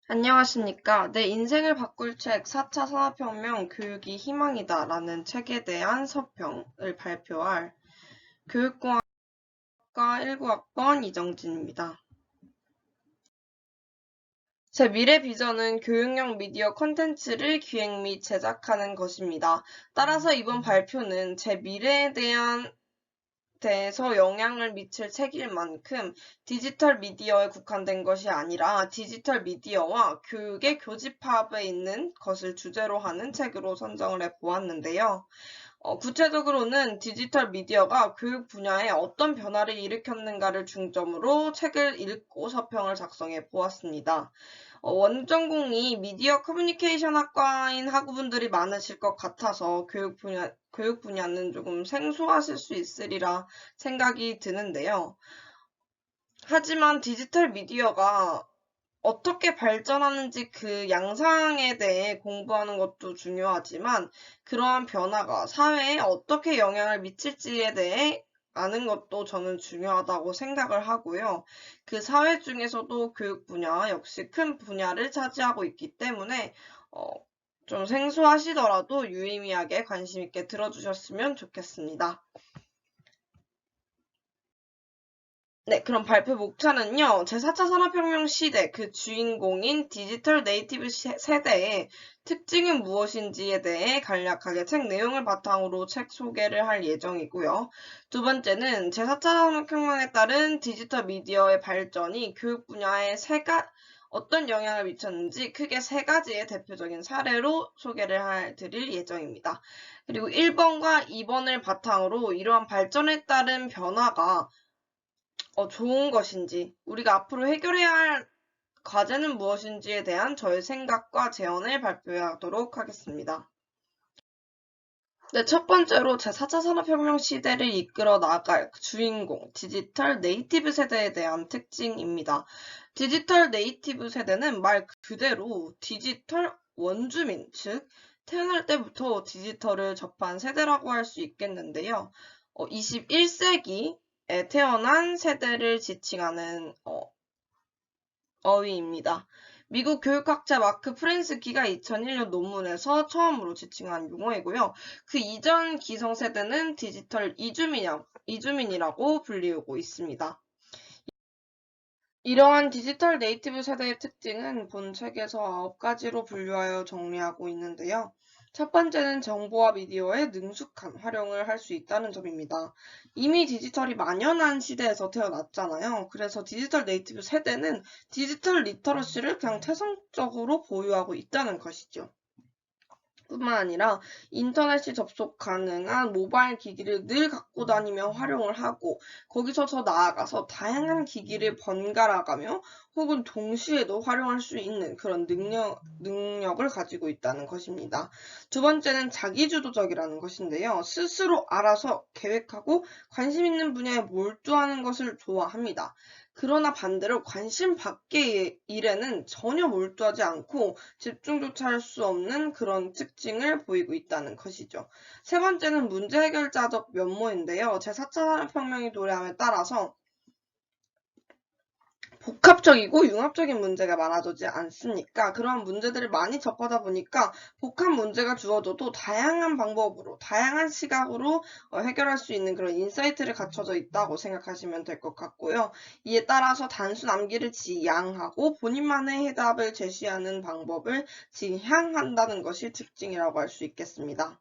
안녕하십니까. 내 인생을 바꿀 책 4차 산업혁명 교육이 희망이다 라는 책에 대한 서평을 발표할 교육공학과 19학번 이정진입니다. 제 미래 비전은 교육용 미디어 콘텐츠를 기획 및 제작하는 것입니다. 따라서 이번 발표는 제 미래에 대해서 영향을 미칠 책일 만큼 디지털 미디어에 국한된 것이 아니라 디지털 미디어와 교육의 교집합에 있는 것을 주제로 하는 책으로 선정을 해보았는데요. 구체적으로는 디지털 미디어가 교육 분야에 어떤 변화를 일으켰는가를 중점으로 책을 읽고 서평을 작성해 보았습니다. 원전공이 미디어 커뮤니케이션 학과인 학우분들이 많으실 것 같아서 교육 분야는 조금 생소하실 수 있으리라 생각이 드는데요. 하지만 디지털 미디어가 어떻게 발전하는지 그 양상에 대해 공부하는 것도 중요하지만 그러한 변화가 사회에 어떻게 영향을 미칠지에 대해 아는 것도 저는 중요하다고 생각을 하고요. 그 사회 중에서도 교육 분야 역시 큰 분야를 차지하고 있기 때문에 좀 생소하시더라도 유의미하게 관심 있게 들어주셨으면 좋겠습니다. 네, 그럼 발표 목차는요. 제4차 산업혁명 시대 그 주인공인 디지털 네이티브 세대의 특징은 무엇인지에 대해 간략하게 책 내용을 바탕으로 책 소개를 할 예정이고요. 두 번째는 제4차 산업혁명에 따른 디지털 미디어의 발전이 교육 분야에 어떤 영향을 미쳤는지 크게 세 가지의 대표적인 사례로 드릴 예정입니다. 그리고 1번과 2번을 바탕으로 이러한 발전에 따른 변화가 좋은 것인지, 우리가 앞으로 해결해야 할 과제는 무엇인지에 대한 저의 생각과 제언을 발표하도록 하겠습니다. 네, 첫 번째로 제4차 산업혁명 시대를 이끌어 나갈 주인공, 디지털 네이티브 세대에 대한 특징입니다. 디지털 네이티브 세대는 말 그대로 디지털 원주민, 즉 태어날 때부터 디지털을 접한 세대라고 할 수 있겠는데요. 21세기에 태어난 세대를 지칭하는 어휘입니다. 미국 교육학자 마크 프렌스키가 2001년 논문에서 처음으로 지칭한 용어이고요. 그 이전 기성세대는 디지털 이주민이라고 불리우고 있습니다. 이러한 디지털 네이티브 세대의 특징은 본 책에서 9가지로 분류하여 정리하고 있는데요. 첫 번째는 정보와 미디어의 능숙한 활용을 할 수 있다는 점입니다. 이미 디지털이 만연한 시대에서 태어났잖아요. 그래서 디지털 네이티브 세대는 디지털 리터러시를 그냥 태생적으로 보유하고 있다는 것이죠. 뿐만 아니라 인터넷이 접속 가능한 모바일 기기를 늘 갖고 다니며 활용을 하고 거기서 더 나아가서 다양한 기기를 번갈아가며 혹은 동시에도 활용할 수 있는 그런 능력을 가지고 있다는 것입니다. 두 번째는 자기주도적이라는 것인데요. 스스로 알아서 계획하고 관심 있는 분야에 몰두하는 것을 좋아합니다. 그러나 반대로 관심 밖의 일에는 전혀 몰두하지 않고 집중조차 할 수 없는 그런 특징을 보이고 있다는 것이죠. 세 번째는 문제 해결자적 면모인데요. 제4차 산업혁명이 도래함에 따라서 복합적이고 융합적인 문제가 많아지지 않습니까? 그러한 문제들을 많이 접하다 보니까 복합 문제가 주어져도 다양한 방법으로, 다양한 시각으로 해결할 수 있는 그런 인사이트를 갖춰져 있다고 생각하시면 될 것 같고요. 이에 따라서 단순 암기를 지양하고 본인만의 해답을 제시하는 방법을 지향한다는 것이 특징이라고 할 수 있겠습니다.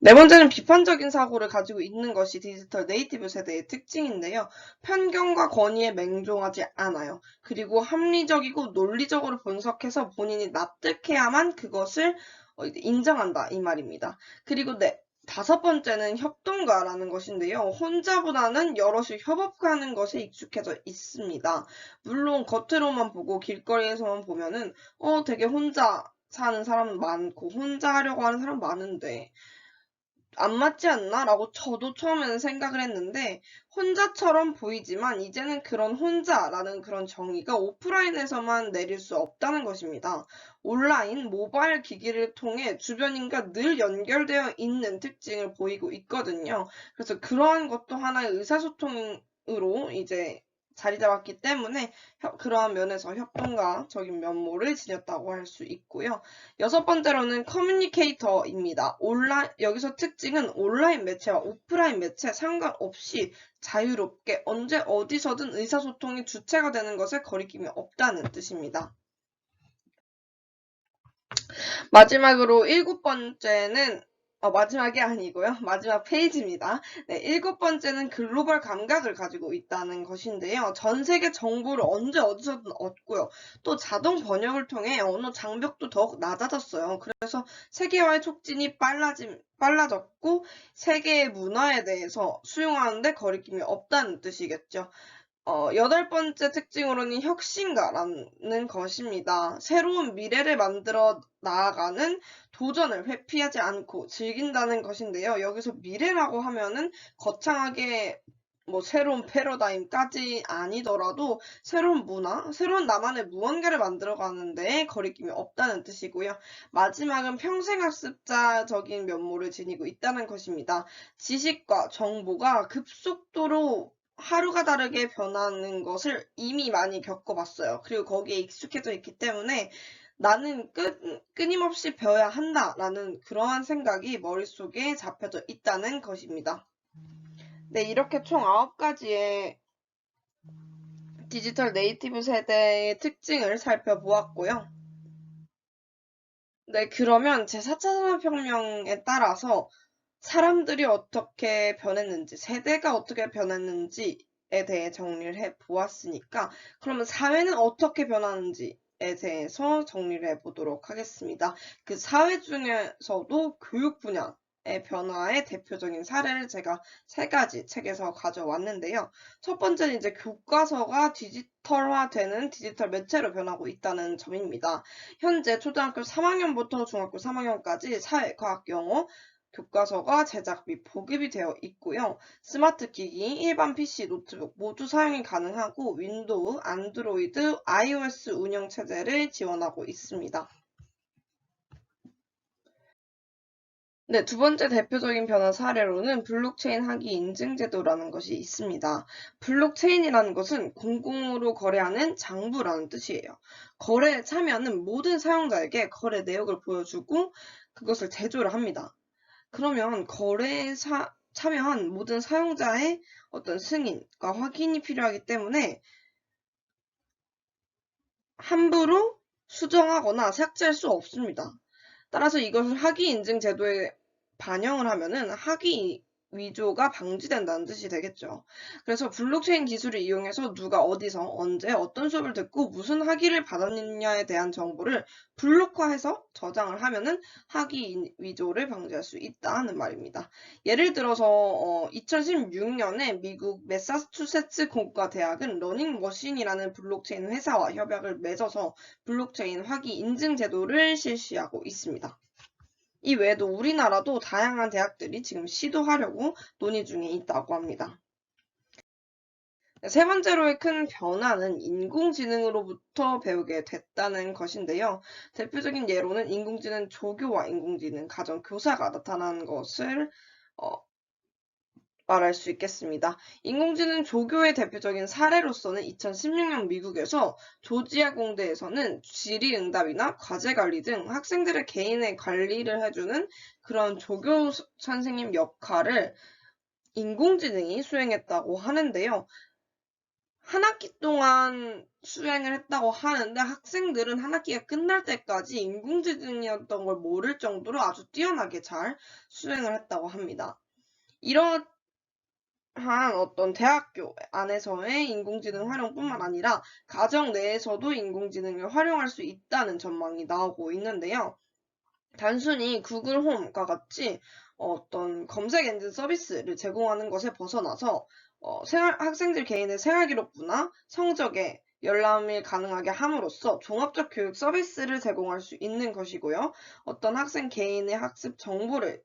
네 번째는 비판적인 사고를 가지고 있는 것이 디지털 네이티브 세대의 특징인데요. 편견과 권위에 맹종하지 않아요. 그리고 합리적이고 논리적으로 분석해서 본인이 납득해야만 그것을 인정한다 이 말입니다. 그리고 다섯 번째는 협동가라는 것인데요. 혼자보다는 여럿이 협업하는 것에 익숙해져 있습니다. 물론 겉으로만 보고 길거리에서만 보면은 되게 혼자 사는 사람 많고 혼자 하려고 하는 사람 많은데 안 맞지 않나? 라고 저도 처음에는 생각을 했는데 혼자처럼 보이지만 이제는 그런 혼자라는 그런 정의가 오프라인에서만 내릴 수 없다는 것입니다. 온라인, 모바일 기기를 통해 주변인과 늘 연결되어 있는 특징을 보이고 있거든요. 그래서 그러한 것도 하나의 의사소통으로 이제 자리 잡았기 때문에 그러한 면에서 협동가적인 면모를 지녔다고 할 수 있고요. 여섯 번째로는 커뮤니케이터입니다. 여기서 특징은 온라인 매체와 오프라인 매체 상관없이 자유롭게 언제 어디서든 의사소통이 주체가 되는 것에 거리낌이 없다는 뜻입니다. 마지막으로 일곱 번째는 마지막이 아니고요. 마지막 페이지입니다. 네, 일곱 번째는 글로벌 감각을 가지고 있다는 것인데요. 전 세계 정보를 언제 어디서든 얻고요. 또 자동 번역을 통해 언어 장벽도 더욱 낮아졌어요. 그래서 세계화의 촉진이 빨라졌고 세계의 문화에 대해서 수용하는데 거리낌이 없다는 뜻이겠죠. 여덟 번째 특징으로는 혁신가라는 것입니다. 새로운 미래를 만들어 나아가는 도전을 회피하지 않고 즐긴다는 것인데요. 여기서 미래라고 하면은 거창하게 새로운 패러다임까지 아니더라도 새로운 문화, 새로운 나만의 무언가를 만들어가는데 거리낌이 없다는 뜻이고요. 마지막은 평생학습자적인 면모를 지니고 있다는 것입니다. 지식과 정보가 급속도로 하루가 다르게 변하는 것을 이미 많이 겪어봤어요. 그리고 거기에 익숙해져 있기 때문에 나는 끊임없이 배워야 한다라는 그러한 생각이 머릿속에 잡혀져 있다는 것입니다. 네, 이렇게 총 9가지의 디지털 네이티브 세대의 특징을 살펴보았고요. 네, 그러면 제4차 산업혁명에 따라서 사람들이 어떻게 변했는지, 세대가 어떻게 변했는지에 대해 정리를 해보았으니까, 그러면 사회는 어떻게 변하는지에 대해서 정리를 해보도록 하겠습니다. 그 사회 중에서도 교육 분야의 변화의 대표적인 사례를 제가 3가지 책에서 가져왔는데요. 첫 번째는 이제 교과서가 디지털화되는 디지털 매체로 변하고 있다는 점입니다. 현재 초등학교 3학년부터 중학교 3학년까지 사회, 과학, 영어, 교과서가 제작 및 보급이 되어 있고요. 스마트 기기, 일반 PC, 노트북 모두 사용이 가능하고 윈도우, 안드로이드, iOS 운영 체제를 지원하고 있습니다. 네, 두 번째 대표적인 변화 사례로는 블록체인 학위 인증 제도라는 것이 있습니다. 블록체인이라는 것은 공공으로 거래하는 장부라는 뜻이에요. 거래에 참여하는 모든 사용자에게 거래 내역을 보여주고 그것을 제조를 합니다. 그러면 거래에 참여한 모든 사용자의 어떤 승인과 확인이 필요하기 때문에 함부로 수정하거나 삭제할 수 없습니다. 따라서 이것을 학위 인증 제도에 반영을 하면은 학위 위조가 방지된다는 뜻이 되겠죠. 그래서 블록체인 기술을 이용해서 누가 어디서 언제 어떤 수업을 듣고 무슨 학위를 받았느냐에 대한 정보를 블록화해서 저장을 하면은 학위 위조를 방지할 수 있다는 말입니다. 예를 들어서 2016년에 미국 매사추세츠 공과 대학은 러닝머신이라는 블록체인 회사와 협약을 맺어서 블록체인 학위 인증 제도를 실시하고 있습니다. 이 외에도 우리나라도 다양한 대학들이 지금 시도하려고 논의 중에 있다고 합니다. 세 번째로의 큰 변화는 인공지능으로부터 배우게 됐다는 것인데요. 대표적인 예로는 인공지능 조교와 인공지능 가정교사가 나타난 것을 말할 수 있겠습니다. 인공지능 조교의 대표적인 사례로서는 2016년 미국에서 조지아 공대에서는 질의응답이나 과제관리 등 학생들의 개인의 관리를 해주는 그런 조교 선생님 역할을 인공지능이 수행했다고 하는데요. 한 학기 동안 수행을 했다고 하는데 학생들은 한 학기가 끝날 때까지 인공지능이었던 걸 모를 정도로 아주 뛰어나게 잘 수행을 했다고 합니다. 이런 어떤 대학교 안에서의 인공지능 활용뿐만 아니라 가정 내에서도 인공지능을 활용할 수 있다는 전망이 나오고 있는데요. 단순히 구글 홈과 같이 어떤 검색 엔진 서비스를 제공하는 것에 벗어나서 학생들 개인의 생활기록부나 성적에 열람이 가능하게 함으로써 종합적 교육 서비스를 제공할 수 있는 것이고요. 어떤 학생 개인의 학습 정보를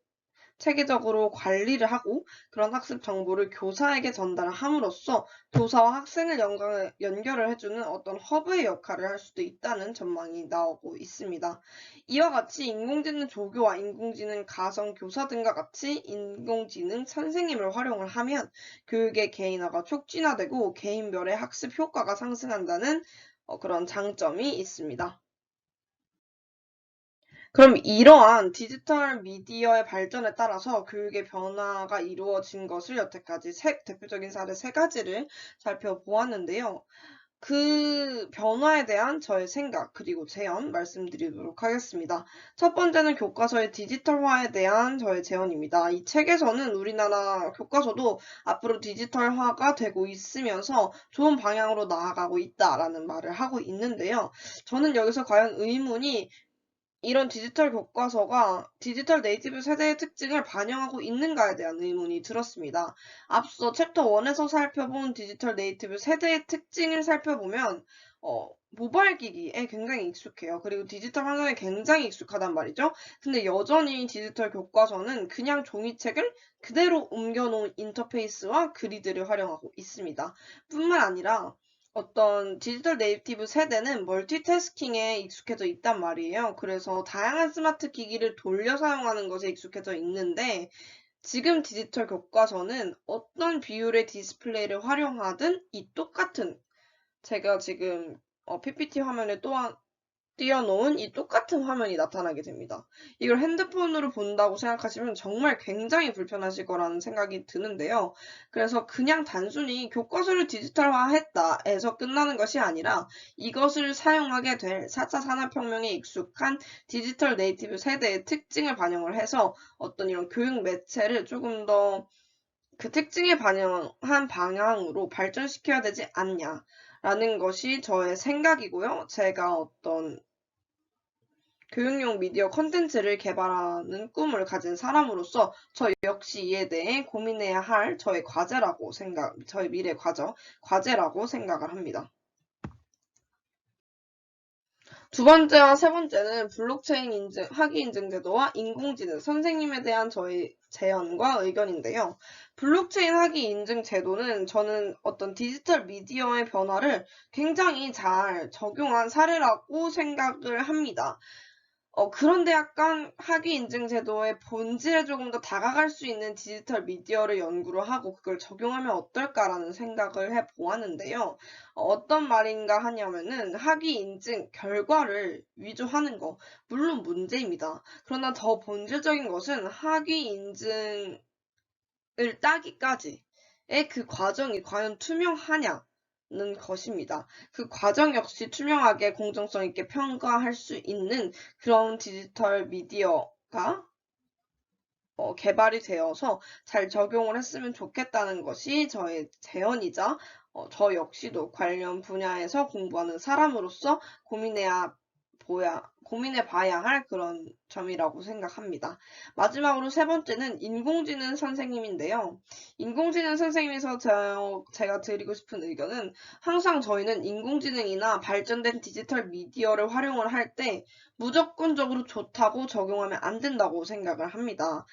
체계적으로 관리를 하고 그런 학습 정보를 교사에게 전달함으로써 교사와 학생을 연결을 해주는 어떤 허브의 역할을 할 수도 있다는 전망이 나오고 있습니다. 이와 같이 인공지능 조교와 인공지능 가정 교사 등과 같이 인공지능 선생님을 활용을 하면 교육의 개인화가 촉진화되고 개인별의 학습 효과가 상승한다는 그런 장점이 있습니다. 그럼 이러한 디지털 미디어의 발전에 따라서 교육의 변화가 이루어진 것을 여태까지 대표적인 사례 세 가지를 살펴보았는데요. 그 변화에 대한 저의 생각 그리고 제언 말씀드리도록 하겠습니다. 첫 번째는 교과서의 디지털화에 대한 저의 제언입니다. 이 책에서는 우리나라 교과서도 앞으로 디지털화가 되고 있으면서 좋은 방향으로 나아가고 있다라는 말을 하고 있는데요. 저는 여기서 과연 의문이 이런 디지털 교과서가 디지털 네이티브 세대의 특징을 반영하고 있는가에 대한 의문이 들었습니다. 앞서 챕터 1에서 살펴본 디지털 네이티브 세대의 특징을 살펴보면 모바일 기기에 굉장히 익숙해요. 그리고 디지털 환경에 굉장히 익숙하단 말이죠. 근데 여전히 디지털 교과서는 그냥 종이책을 그대로 옮겨놓은 인터페이스와 그리드를 활용하고 있습니다. 뿐만 아니라 어떤 디지털 네이티브 세대는 멀티태스킹에 익숙해져 있단 말이에요. 그래서 다양한 스마트 기기를 돌려 사용하는 것에 익숙해져 있는데 지금 디지털 교과서는 어떤 비율의 디스플레이를 활용하든 이 똑같은 제가 지금 PPT 화면에 또한 띄워놓은 이 똑같은 화면이 나타나게 됩니다. 이걸 핸드폰으로 본다고 생각하시면 정말 굉장히 불편하실 거라는 생각이 드는데요. 그래서 그냥 단순히 교과서를 디지털화했다 해서 끝나는 것이 아니라 이것을 사용하게 될 4차 산업혁명에 익숙한 디지털 네이티브 세대의 특징을 반영을 해서 어떤 이런 교육 매체를 조금 더 그 특징에 반영한 방향으로 발전시켜야 되지 않냐라는 것이 저의 생각이고요. 제가 어떤 교육용 미디어 콘텐츠를 개발하는 꿈을 가진 사람으로서 저 역시 이에 대해 고민해야 할 저의 미래 과제라고 생각을 합니다. 두 번째와 세 번째는 블록체인 학위 인증 제도와 인공지능 선생님에 대한 저의 제안과 의견인데요. 블록체인 학위 인증 제도는 저는 어떤 디지털 미디어의 변화를 굉장히 잘 적용한 사례라고 생각을 합니다. 그런데 약간 학위 인증 제도의 본질에 조금 더 다가갈 수 있는 디지털 미디어를 연구를 하고 그걸 적용하면 어떨까라는 생각을 해보았는데요. 어떤 말인가 하냐면은 학위 인증 결과를 위조하는 거, 물론 문제입니다. 그러나 더 본질적인 것은 학위 인증을 따기까지의 그 과정이 과연 투명하냐? 는 것입니다. 그 과정 역시 투명하게 공정성 있게 평가할 수 있는 그런 디지털 미디어가 개발이 되어서 잘 적용을 했으면 좋겠다는 것이 저의 제언이자 저 역시도 관련 분야에서 공부하는 사람으로서 고민해 봐야 할 그런 점이라고 생각합니다. 마지막으로 세 번째는 인공지능 선생님인데요. 인공지능 선생님에서 제가 드리고 싶은 의견은 항상 저희는 인공지능이나 발전된 디지털 미디어를 활용을 할 때 무조건적으로 좋다고 적용하면 안 된다고 생각을 합니다.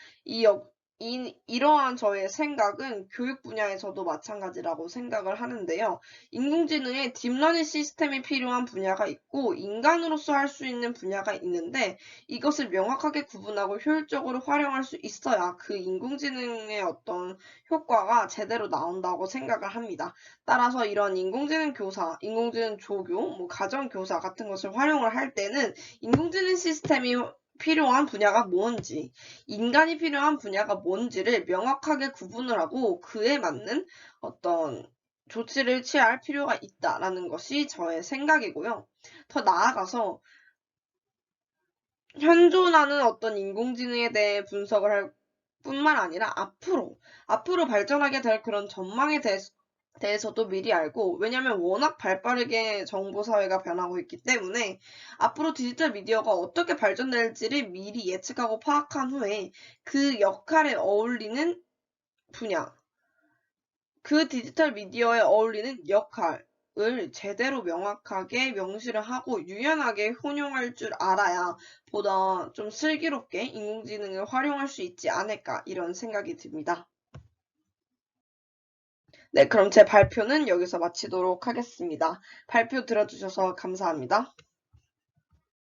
이러한 저의 생각은 교육 분야에서도 마찬가지라고 생각을 하는데요. 인공지능의 딥러닝 시스템이 필요한 분야가 있고 인간으로서 할 수 있는 분야가 있는데 이것을 명확하게 구분하고 효율적으로 활용할 수 있어야 그 인공지능의 어떤 효과가 제대로 나온다고 생각을 합니다. 따라서 이런 인공지능 교사, 인공지능 조교, 가정교사 같은 것을 활용을 할 때는 인공지능 시스템이 필요한 분야가 뭔지, 인간이 필요한 분야가 뭔지를 명확하게 구분을 하고 그에 맞는 어떤 조치를 취할 필요가 있다라는 것이 저의 생각이고요. 더 나아가서 현존하는 어떤 인공지능에 대해 분석을 할 뿐만 아니라 앞으로 발전하게 될 그런 전망에 대해서도 미리 알고, 왜냐면 워낙 발빠르게 정보사회가 변하고 있기 때문에 앞으로 디지털 미디어가 어떻게 발전될지를 미리 예측하고 파악한 후에 그 역할에 어울리는 분야, 그 디지털 미디어에 어울리는 역할, 을 제대로 명확하게 명시를 하고 유연하게 혼용할 줄 알아야 보다 좀 슬기롭게 인공지능을 활용할 수 있지 않을까 이런 생각이 듭니다. 네, 그럼 제 발표는 여기서 마치도록 하겠습니다. 발표 들어주셔서 감사합니다.